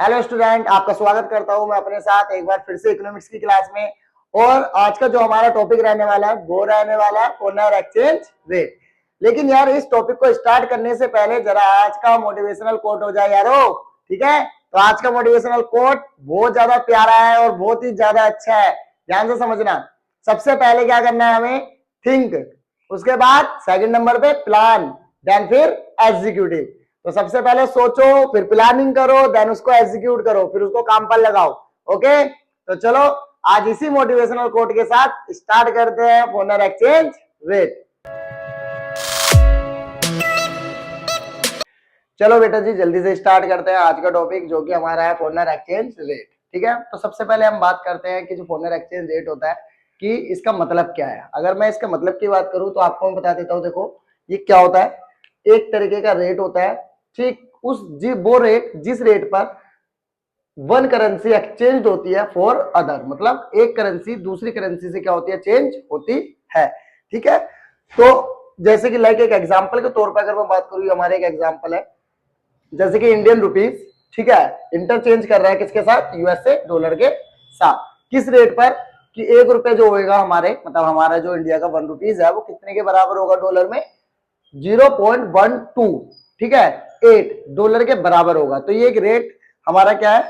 Hello student, आपका स्वागत करता हूं मैं अपने साथ एक बार फिर से इकोनॉमिक्स की क्लास में। और आज का जो हमारा टॉपिक रहने वाला है वो रहने वाला है फॉरेन एक्सचेंज रेट। लेकिन यार इस टॉपिक को स्टार्ट करने से पहले जरा आज का मोटिवेशनल कोट हो जाए यारो। ठीक है, तो आज का मोटिवेशनल कोट बहुत ज्यादा प्यारा है और बहुत ही ज्यादा अच्छा है, ध्यान से समझना। सबसे पहले क्या करना है हमें, थिंक, उसके बाद सेकंड नंबर पे प्लान, देन फिर एग्जीक्यूटिव। तो सबसे पहले सोचो, फिर प्लानिंग करो, देन उसको एग्जीक्यूट करो, फिर उसको काम पर लगाओ। ओके, तो चलो आज इसी मोटिवेशनल कोट के साथ स्टार्ट करते हैं फॉरेन एक्सचेंज रेट। चलो बेटा जी जल्दी से स्टार्ट करते हैं आज का टॉपिक जो कि हमारा है फॉरेन एक्सचेंज रेट। ठीक है, तो सबसे पहले हम बात करते हैं कि जो फॉरेन एक्सचेंज रेट होता है कि इसका मतलब क्या है। अगर मैं इसका मतलब की बात करूं तो आपको मैं बता देता हूं। देखो ये क्या होता है, एक तरीके का रेट होता है, ठीक, वो रेट जिस रेट पर वन करेंसी एक्सचेंज होती है फॉर अदर, मतलब एक करेंसी दूसरी करेंसी से क्या होती है, चेंज होती है। ठीक है, तो जैसे कि लाइक एक एग्जांपल के तौर पर अगर मैं बात करूं, हमारे एक एग्जांपल है जैसे कि इंडियन रुपीज, ठीक है, इंटरचेंज कर रहा है किसके साथ, यूएसए डॉलर के साथ। किस रेट पर कि ₹1 जो होगा हमारे, मतलब हमारा जो इंडिया का ₹1 है वो कितने के बराबर होगा डॉलर में, 0.12, ठीक है, $8 के बराबर होगा। तो ये एक रेट हमारा क्या है,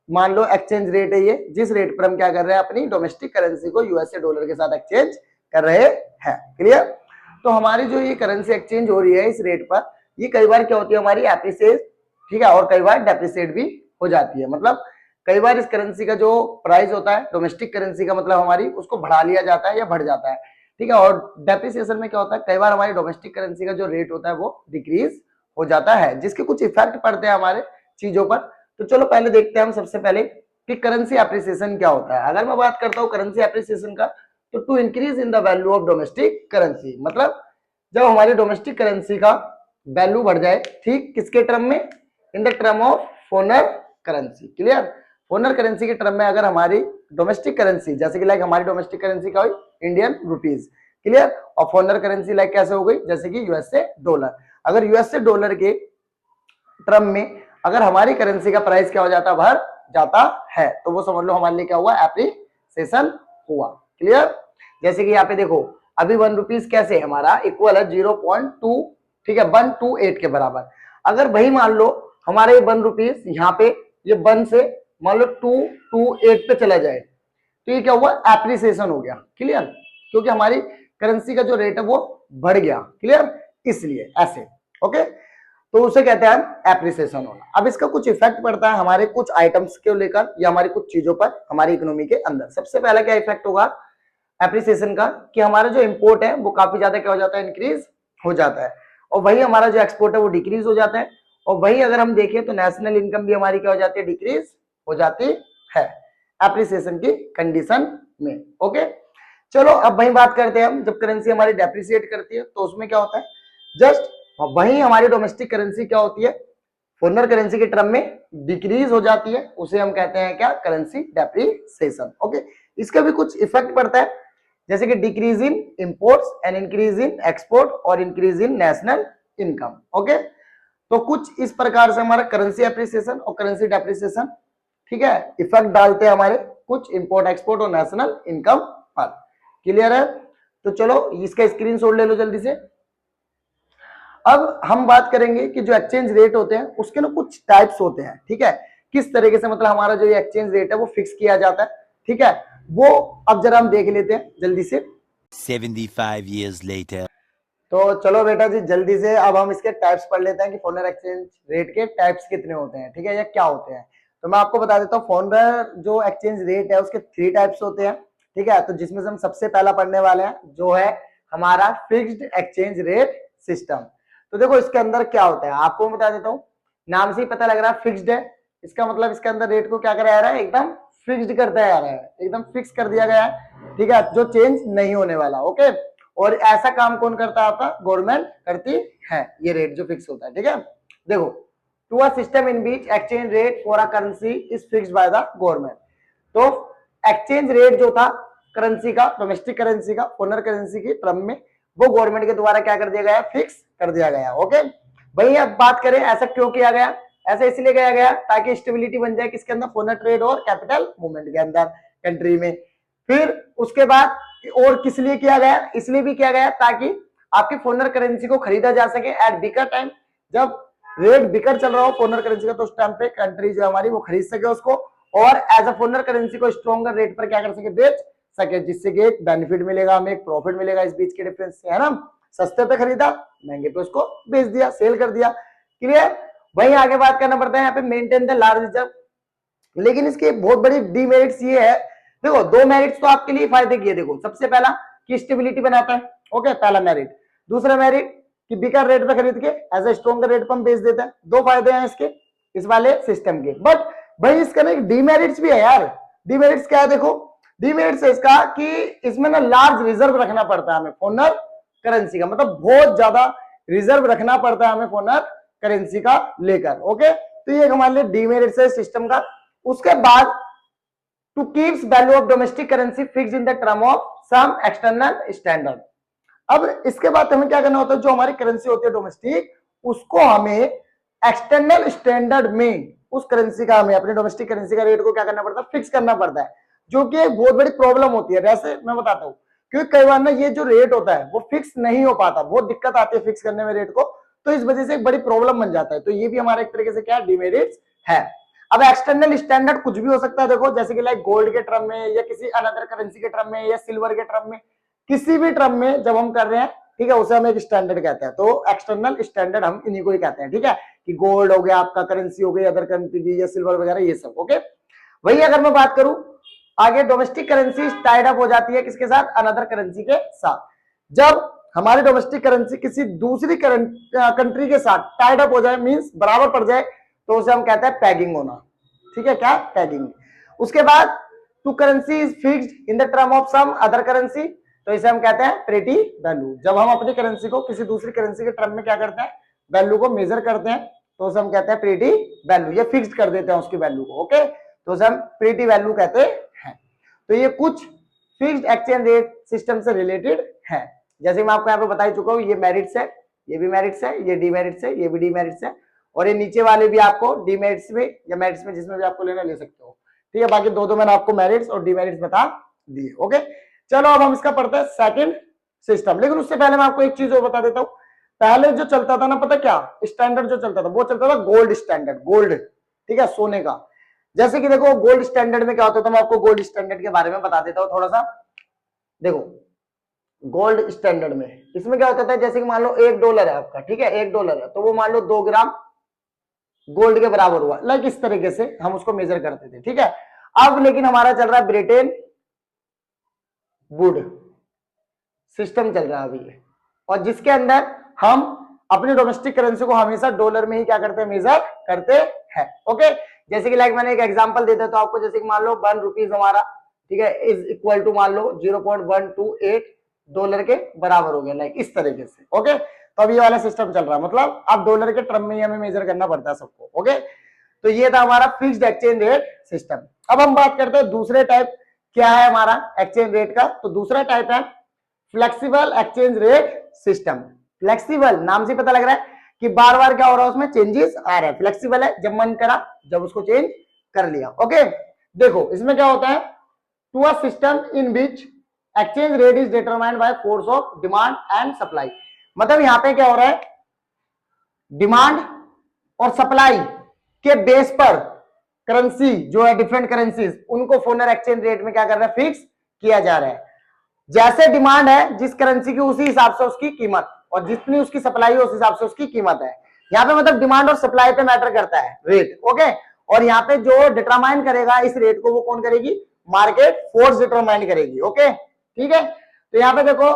मान लो एक्सचेंज रेट है ये, जिस रेट पर हम क्या कर रहे हैं, अपनी डोमेस्टिक करेंसी को यूएसए डॉलर के साथ एक्सचेंज कर रहे हैं। क्लियर। तो हमारी जो ये करेंसी एक्सचेंज हो रही है इस रेट पर, ये कई बार क्या होती है हमारी एप्रिसिएट, ठीक है, और कई बार डेप्रिसिएट भी हो जाती है। मतलब कई बार इस करेंसी का जो प्राइस होता है डोमेस्टिक करेंसी का, मतलब हमारी उसको बढ़ा लिया जाता है या बढ़ जाता है। ठीक है, और डेप्रिसिएशन में क्या होता है, कई बार हमारी डोमेस्टिक करेंसी का जो रेट होता है वो डिक्रीज हो जाता है, जिसके कुछ इफेक्ट पड़ते हैं हमारे चीजों पर। तो चलो पहले देखते हैं हम सबसे पहले कि करेंसी एप्रिसिएशन क्या होता है। अगर मैं बात करता हूँ करेंसी एप्रिसिएशन का, तो to increase in the value of domestic currency, मतलब जब हमारी डोमेस्टिक करेंसी का वैल्यू बढ़ जाए, ठीक, किसके टर्म में, इन the term of foreign currency. Clear. Foreign currency के टर्म में अगर हमारी डोमेस्टिक करेंसी, जैसे कि लाइक हमारी डोमेस्टिक करेंसी क्या हुई, इंडियन रुपीज, क्लियर, और फॉरेन करेंसी लाइक कैसे हो गई, जैसे कि यूएसए डॉलर। अगर यूएसए डॉलर के टर्म में अगर हमारी करेंसी का प्राइस क्या हो जाता, बढ़ जाता है, तो वो समझ लो हमारे लिए क्या हुआ, एप्रिसिएशन हुआ। क्लियर। जैसे कि यहाँ पे देखो अभी ₹1 कैसे हमारा इक्वल है 0.2, ठीक है, 128 के बराबर। अगर वही मान लो हमारे ₹1 यहाँ पे ये 1 से मान लो 228 पे चला जाए, तो ये क्या हुआ, एप्रिसिएशन हो गया। क्लियर, क्योंकि हमारी करेंसी का जो रेट है वो बढ़ गया। क्लियर, इसलिए ऐसे। ओके, तो उसे कहते हैं एप्रिसिएशन होना। अब इसका कुछ इफेक्ट पड़ता है हमारे कुछ आइटम्स को लेकर या हमारी कुछ चीजों पर हमारी इकोनॉमी के अंदर। सबसे पहला क्या इफेक्ट होगा एप्रिसिएशन का, कि हमारा जो इंपोर्ट है वो काफी ज्यादा क्या हो जाता है, इंक्रीज हो जाता है, और वही हमारा जो एक्सपोर्ट है वो डिक्रीज हो जाता है। और वही अगर हम देखें तो नेशनल इनकम भी हमारी क्या हो जाती है, डिक्रीज हो जाती है एप्रिसिएशन की कंडीशन में। ओके, चलो अब वही बात करते हैं हम, जब करेंसी हमारी डेप्रिसिएट करती है तो उसमें क्या होता है, जस्ट वही हमारी डोमेस्टिक करेंसी क्या होती है, फॉरेन करेंसी के टर्म में डिक्रीज हो जाती है, उसे हम कहते हैं क्या, करेंसी डेप्रिसिएशन। ओके, इसका भी कुछ इफेक्ट पड़ता है, जैसे कि decrease in imports and increase in export और increase in national income. Okay, तो कुछ इस प्रकार से हमारा करेंसी एप्रिसिएशन और करेंसी डेप्रिसिएशन, ठीक है, इफेक्ट डालते हैं हमारे कुछ इंपोर्ट एक्सपोर्ट और नेशनल इनकम पर। क्लियर है। तो चलो इसका स्क्रीनशॉट ले लो जल्दी से। अब हम बात करेंगे कि जो एक्सचेंज रेट होते हैं उसके ना कुछ टाइप्स होते हैं। ठीक है, किस तरीके से मतलब हमारा जो ये एक्सचेंज रेट है वो फिक्स किया जाता है। ठीक है, वो अब जरा हम देख लेते हैं जल्दी से। 75 years later. तो चलो बेटा जी जल्दी से अब हम इसके टाइप्स पढ़ लेते हैं कि फॉरेन एक्सचेंज रेट के टाइप्स कितने होते हैं, ठीक है, या क्या होते हैं। तो मैं आपको बता देता हूँ, फॉरेन जो एक्सचेंज रेट है उसके 3 टाइप्स होते हैं। ठीक है, तो जिसमें से हम सबसे पहला पढ़ने वाले हैं जो है हमारा फिक्स्ड एक्सचेंज रेट सिस्टम। तो देखो इसके अंदर क्या होता है आपको मैं बता देता हूँ, नाम से ही पता लग रहा है फिक्स्ड है, इसका मतलब इसके अंदर रेट को क्या कराया जा रहा है, एकदम फिक्स्ड करता जा रहा है, एकदम फिक्स कर दिया गया है। ठीक है, जो चेंज नहीं होने वाला। ओके, और ऐसा काम कौन करता है, आपका गवर्नमेंट करती है, ये रेट जो फिक्स होता है। ठीक है, देखो to a system in which exchange rate for a currency is fixed by the government. तो एक्सचेंज रेट जो था करेंसी का, डोमेस्टिक करेंसी का फॉरेन करेंसी की टर्म में, वो गवर्नमेंट के द्वारा क्या कर दिया गया, फिक्स कर दिया गया। ओके, वही अब बात करें ऐसा क्यों किया गया, ऐसे इसलिए किया गया ताकि स्टेबिलिटी बन जाए किसके अंदर, फॉरेन ट्रेड और कैपिटल मूवमेंट के अंदर कंट्री में। फिर उसके बाद और किस लिए किया गया, इसलिए भी किया गया ताकि आपकी फॉरेन करेंसी को खरीदा जा सके एट बिकर टाइम, जब रेट बिकर चल रहा हो फॉरेन करेंसी का, तो उस टाइम पे कंट्री जो हमारी वो खरीद सके उसको, और एज अ फॉरेन करेंसी को स्ट्रॉन्गर रेट पर क्या कर सके, बेच सके, जिससे कि एक बेनिफिट मिलेगा, हमें एक प्रॉफिट मिलेगा इस बीच के डिफरेंस से, है ना। सस्ते पे खरीदा, महंगे पे उसको बेच दिया, सेल कर दिया, क्लियर। वहीं आगे बात करना पड़ता है यहाँ पे मेंटेन द लार्ज रिजर्व, लेकिन इसके बहुत बड़ी डीमेरिट्स ये है, देखो दो मेरिट्स तो आपके लिए फायदे किए, देखो सबसे पहला कि स्टेबिलिटी बनाता है, ओके, पहला मेरिट। दूसरा मेरिट कि बिकर रेट पे खरीद के एज ए स्ट्रॉन्गर रेट पर हम बेच देते हैं, दो फायदे हैं इसके, इस वाले सिस्टम के। बट भाई इसका ना डीमेरिट्स भी है यार। डीमेरिट्स क्या है, देखो डीमेरिट्स है इसका कि इसमें ना लार्ज रिजर्व रखना पड़ता है हमें फॉरेन करेंसी का, मतलब बहुत ज्यादा रिजर्व रखना पड़ता है हमें फॉरेन करेंसी का लेकर, ओके। तो ये हमारे लिए डीमेरिट्स है सिस्टम का। उसके बाद to keeps value of domestic currency fix in the term of some external standard. अब इसके बाद हमें क्या करना होता है, जो हमारी करेंसी होती है डोमेस्टिक, उसको हमें एक्सटर्नल स्टैंडर्ड में उस करेंसी का, हमें अपनी डोमेस्टिक करेंसी का रेट को क्या करना पड़ता है, फिक्स करना पड़ता है, जो कि एक बहुत बड़ी प्रॉब्लम होती है। वैसे मैं बताता हूँ, क्योंकि कई बार ना ये जो रेट होता है वो फिक्स नहीं हो पाता, बहुत दिक्कत आती है फिक्स करने में रेट को, तो इस वजह से एक बड़ी प्रॉब्लम बन जाता है। तो ये भी हमारा एक तरीके से क्या डिमेरिट्स है। अब एक्सटर्नल स्टैंडर्ड कुछ भी हो सकता है, देखो जैसे कि लाइक गोल्ड के टर्म में, या किसी अनदर करेंसी के टर्म में, या सिल्वर के टर्म में, किसी भी टर्म में जब हम कर रहे हैं, ठीक है, उसे हम एक स्टैंडर्ड कहते हैं। तो एक्सटर्नल स्टैंडर्ड हम इन्हीं को ही कहते हैं, ठीक है, कि गोल्ड हो गया आपका, करेंसी हो गई अदर करेंसी की, या सिल्वर वगैरह ये सब, ओके। वही अगर मैं बात करूं आगे, डोमेस्टिक करेंसी टाइड अप हो जाती है किसके साथ, अनदर करेंसी के साथ। जब हमारी डोमेस्टिक करेंसी किसी दूसरी कंट्री के साथ टाइड अप हो जाए, मींस बराबर पड़ जाए, तो उसे हम कहते हैं पैगिंग होना, ठीक है, क्या, पैगिंग। उसके बाद to currency is fixed in the term of some other currency, तो इसे हम कहते हैं पेरिटी वैल्यू। जब हम अपनी करेंसी को किसी दूसरी करेंसी के टर्म में क्या करते हैं, वैल्यू को मेजर करते हैं, तो उसे हम कहते हैं पेरिटी वैल्यू, ये फिक्स्ड कर देते हैं उसकी वैल्यू को, ओके, तो उसे हम पेरिटी वैल्यू कहते हैं। तो ये कुछ फिक्स्ड एक्सचेंज रेट सिस्टम से रिलेटेड है। जैसे मैं आपको यहाँ पे बता ही चुका हूँ, ये मेरिट्स है, ये भी मेरिट्स है, ये डीमेरिट्स है, ये भी डीमेरिट्स है, और ये नीचे वाले भी आपको डीमेरिट्स में या मेरिट्स में जिसमें भी आपको लेना ले सकते हो, ठीक है। बाकी दो मैंने आपको मेरिट्स और डीमेरिट्स बता दिए, ओके। चलो अब हम इसका पढ़ते हैं सेकंड सिस्टम, लेकिन उससे पहले मैं आपको एक चीज और बता देता हूँ। पहले जो चलता था ना, पता क्या स्टैंडर्ड जो चलता था, वो चलता था गोल्ड स्टैंडर्ड, गोल्ड, ठीक है, सोने का। जैसे कि देखो गोल्ड स्टैंडर्ड में क्या होता था, मैं आपको गोल्ड स्टैंडर्ड के बारे में बता देता हूँ थोड़ा सा। देखो गोल्ड स्टैंडर्ड में इसमें क्या होता था, जैसे कि मान लो $1 है आपका, ठीक है, $1 है, तो वो मान लो 2 ग्राम गोल्ड के बराबर हुआ, लाइक इस तरीके से हम उसको मेजर करते थे, ठीक है। अब लेकिन हमारा चल रहा है ब्रिटेन वुड सिस्टम चल रहा है अभी, और जिसके अंदर हम अपनी डोमेस्टिक करेंसी को हमेशा डॉलर में ही क्या करते हैं, मेजर करते हैं, ओके। जैसे कि लाइक मैंने एक एग्जांपल दे देता हूं आपको, जैसे कि मान लो ₹1 हमारा, ठीक है, इज इक्वल टू मान लो $0.128 के बराबर हो गया, लाइक इस तरीके से, ओके। तो अब ये वाला सिस्टम चल रहा है, मतलब अब डॉलर के टर्म में ही हमें मेजर करना पड़ता है सबको, ओके। तो ये था हमारा फिक्स्ड एक्सचेंज रेट सिस्टम। अब हम बात करते हैं दूसरे टाइप क्या है हमारा एक्सचेंज रेट का। तो दूसरा टाइप है flexible exchange rate system. Flexible नाम से पता लग रहा है कि बार बार क्या हो रहा है, उसमें चेंजेस आ रहे हैं। फ्लेक्सिबल है जब मन करा जब उसको चेंज कर लिया, ओके। देखो इसमें क्या होता है, to a system in which exchange rate is determined by force of demand and supply. मतलब यहाँ पे क्या हो रहा है, डिमांड और सप्लाई के बेस पर करेंसी जो है, डिफरेंट करेंसीज, उनको फॉरेन एक्सचेंज रेट में क्या कर रहा है, फिक्स किया जा रहा है। जैसे डिमांड है जिस करेंसी की, उसी हिसाब से उसकी कीमत, और जितनी उसकी सप्लाई है उस हिसाब से उसकी कीमत है। यहाँ पे मतलब डिमांड और सप्लाई पे मैटर करता है रेट, ओके। और यहाँ पे जो डिटरमाइन करेगा इस रेट को, वो कौन करेगी, मार्केट फोर्स डिटरमाइन करेगी, ओके, ठीक है। तो यहाँ पे देखो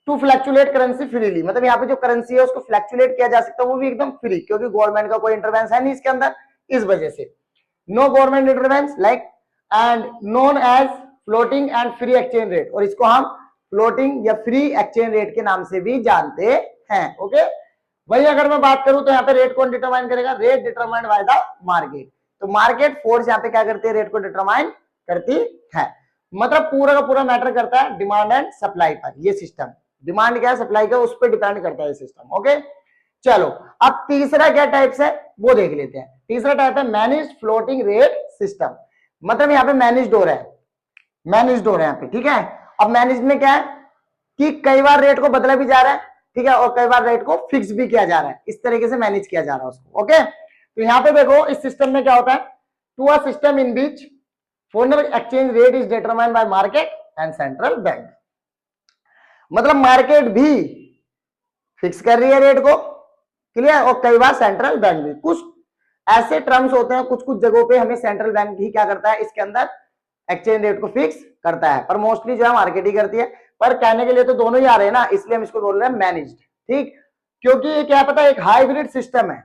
टू फ्लैक्चुलेट करेंसी फ्रीली, मतलब यहाँ पे जो करेंसी है उसको फ्लैक्चुलेट किया जा सकता है, वो भी एकदम फ्री, क्योंकि गवर्नमेंट का कोई इंटरवेंस है नहीं इसके अंदर, इस वजह से no government intervenes, like and known as floating and free exchange rate, और इसको हम फ्लोटिंग या फ्री एक्सचेंज रेट के नाम से भी जानते हैं, ओके। वही अगर मैं बात करूं तो यहाँ पे रेट कौन डिटरमाइन करेगा, rate determined by the market. तो मार्केट फोर्स यहाँ पे क्या करती है, रेट को डिटरमाइन करती है। मतलब पूरा का पूरा मैटर करता है डिमांड एंड सप्लाई पर, ये सिस्टम, डिमांड क्या है, सप्लाई क्या, उस पर डिपेंड करता है ये सिस्टम, ओके। चलो अब तीसरा क्या टाइप्स है वो देख लेते हैं। तीसरा टाइप है मैनेज्ड फ्लोटिंग रेट सिस्टम। मतलब यहाँ पे मैनेज्ड हो रहा है, मैनेज्ड हो रहा है यहाँ पे, ठीक है। अब मैनेज्ड में क्या है कि कई बार रेट को बदला भी जा रहा है, ठीक है, और कई बार रेट को फिक्स भी किया जा रहा है, इस तरीके से मैनेज किया जा रहा है उसको। ओके, तो यहाँ पे देखो इस सिस्टम में क्या होता है, to a system in which foreign exchange rate is determined by market and central bank. मतलब मार्केट भी फिक्स कर रही है रेट को, क्लियर, और कई बार सेंट्रल बैंक भी। कुछ ऐसे टर्म्स होते हैं, कुछ कुछ जगहों पे हमें सेंट्रल बैंक ही क्या करता है, इसके अंदर एक्सचेंज रेट को फिक्स करता है, पर मोस्टली जो है मार्केट ही करती है। पर कहने के लिए तो दोनों ही आ रहे हैं ना, इसलिए हम इसको बोल रहे हैं मैनेज्ड, ठीक। क्योंकि ये क्या पता है, एक हाइब्रिड सिस्टम है,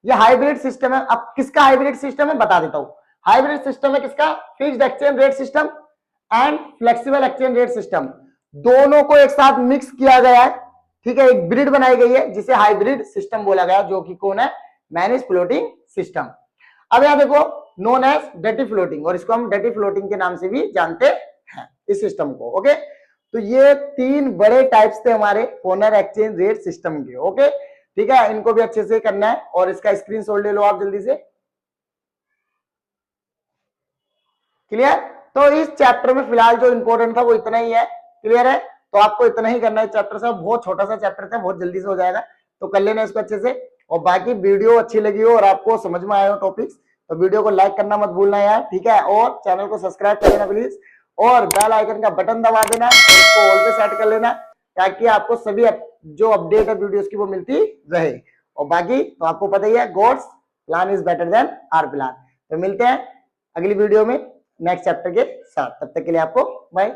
ये हाइब्रिड सिस्टम है। अब किसका हाइब्रिड सिस्टम है बता देता हूं। हाइब्रिड सिस्टम है किसका, fixed exchange rate system and flexible exchange rate system, दोनों को एक साथ मिक्स किया गया है, ठीक है, एक ब्रिड बनाई गई है जिसे हाइब्रिड सिस्टम बोला गया, जो कि कौन है, मैनेज फ्लोटिंग सिस्टम। अब यहां देखो नोन एज डर्टी फ्लोटिंग, और इसको हम डर्टी फ्लोटिंग के नाम से भी जानते हैं इस सिस्टम को। ओके, तो ये तीन बड़े टाइप्स थे हमारे फॉरेन एक्सचेंज रेट सिस्टम के। ओके, ठीक है, इनको भी अच्छे से करना है, और इसका स्क्रीनशॉट ले लो आप जल्दी से। क्लियर, तो इस चैप्टर में फिलहाल जो इंपॉर्टेंट था वो इतना ही है, क्लियर है, तो आपको इतना ही करना है चैप्टर से। बहुत छोटा सा चैप्टर था, बहुत जल्दी से हो जाएगा, तो कर लेना इसको अच्छे से। और बाकी वीडियो अच्छी लगी हो और आपको समझ में आए हो टॉपिक्स, तो वीडियो को लाइक करना मत भूलना यार, ठीक है, और चैनल को सब्सक्राइब कर लेना प्लीज, और बेल आइकन का बटन दबा देना और इसको ऑल पे सेट कर लेना, ताकि आपको सभी जो अपडेट है वीडियोस की वो मिलती रहे। और बाकी तो आपको पता ही है, God's plan is better than our plan. तो मिलते हैं अगली वीडियो में नेक्स्ट चैप्टर के साथ, तब तक के लिए आपको बाय।